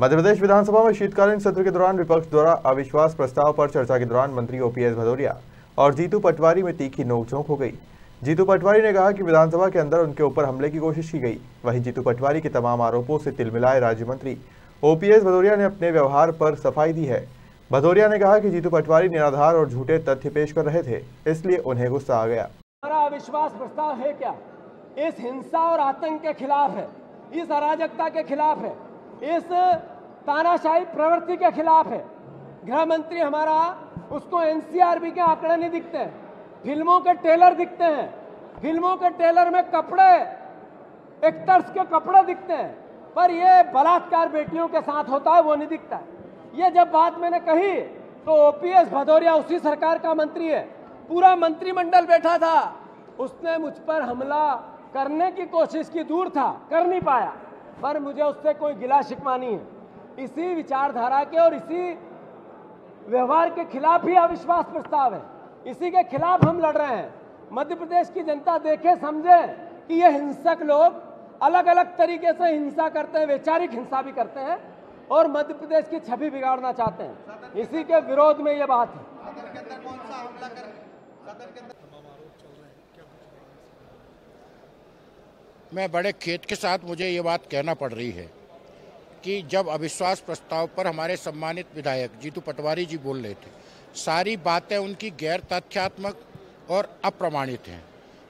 मध्य प्रदेश विधानसभा में शीतकालीन सत्र के दौरान विपक्ष द्वारा अविश्वास प्रस्ताव पर चर्चा के दौरान मंत्री ओपीएस भदौरिया और जीतू पटवारी में तीखी नोकझोंक हो गई। जीतू पटवारी ने कहा कि विधानसभा के अंदर उनके ऊपर हमले की कोशिश की गई। वहीं जीतू पटवारी के तमाम आरोपों से तिलमिलाए राज्य मंत्री ओपीएस भदौरिया ने अपने व्यवहार पर सफाई दी है। भदौरिया ने कहा कि जीतू पटवारी निराधार और झूठे तथ्य पेश कर रहे थे, इसलिए उन्हें गुस्सा आ गया। हमारा अविश्वास प्रस्ताव है क्या? इस हिंसा और आतंक के खिलाफ है, इस अराजकता के खिलाफ है, इस तानाशाही प्रवृत्ति के खिलाफ है। गृह मंत्री हमारा, उसको एनसीआरबी के आंकड़े नहीं दिखते हैं, फिल्मों के ट्रेलर दिखते हैं, फिल्मों के ट्रेलर में कपड़े, एक्टर्स के कपड़े दिखते हैं, पर ये बलात्कार बेटियों के साथ होता है वो नहीं दिखता है। ये जब बात मैंने कही तो ओपीएस भदौरिया उसी सरकार का मंत्री है, पूरा मंत्रिमंडल बैठा था, उसने मुझ पर हमला करने की कोशिश की, दूर था, कर नहीं पाया, पर मुझे उससे कोई गिला शिकवा नहीं है। इसी विचारधारा के और इसी व्यवहार के खिलाफ ही अविश्वास प्रस्ताव है, इसी के खिलाफ हम लड़ रहे हैं। मध्य प्रदेश की जनता देखे समझे कि ये हिंसक लोग अलग अलग तरीके से हिंसा करते हैं, वैचारिक हिंसा भी करते हैं और मध्य प्रदेश की छवि बिगाड़ना चाहते हैं। इसी के विरोध में ये बात है। मैं बड़े खेद के साथ मुझे ये बात कहना पड़ रही है कि जब अविश्वास प्रस्ताव पर हमारे सम्मानित विधायक जीतू पटवारी जी बोल रहे थे, सारी बातें उनकी गैर तथ्यात्मक और अप्रमाणित हैं।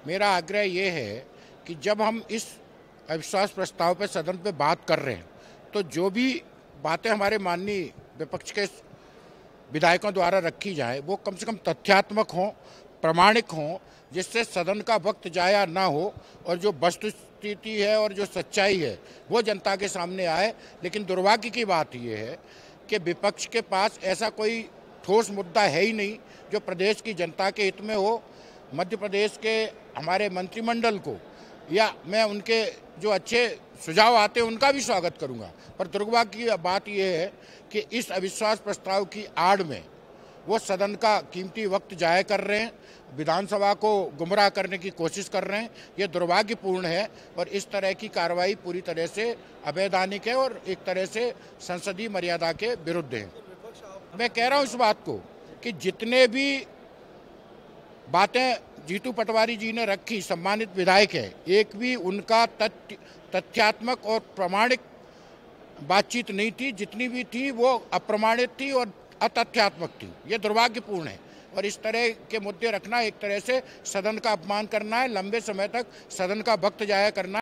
मेरा आग्रह ये है कि जब हम इस अविश्वास प्रस्ताव पर सदन पे बात कर रहे हैं तो जो भी बातें हमारे माननीय विपक्ष के विधायकों द्वारा रखी जाए वो कम से कम तथ्यात्मक हों, प्रामाणिक हों, जिससे सदन का वक्त जाया ना हो और जो वस्तुस्थिति है और जो सच्चाई है वो जनता के सामने आए। लेकिन दुर्भाग्य की बात ये है कि विपक्ष के पास ऐसा कोई ठोस मुद्दा है ही नहीं जो प्रदेश की जनता के हित में हो। मध्य प्रदेश के हमारे मंत्रिमंडल को या मैं उनके जो अच्छे सुझाव आते हैं उनका भी स्वागत करूंगा, पर दुर्भाग्य की बात यह है कि इस अविश्वास प्रस्ताव की आड़ में वो सदन का कीमती वक्त जाया कर रहे हैं, विधानसभा को गुमराह करने की कोशिश कर रहे हैं। ये दुर्भाग्यपूर्ण है और इस तरह की कार्रवाई पूरी तरह से अवैधानिक है और एक तरह से संसदीय मर्यादा के विरुद्ध है। मैं कह रहा हूँ इस बात को कि जितने भी बातें जीतू पटवारी जी ने रखी, सम्मानित विधायक है, एक भी उनका तथ्यात्मक और प्रामाणिक बातचीत नहीं थी। जितनी भी थी वो अप्रमाणित थी और अतथ्यात्मक थी। ये दुर्भाग्यपूर्ण है और इस तरह के मुद्दे रखना एक तरह से सदन का अपमान करना है, लंबे समय तक सदन का वक्त जाया करना।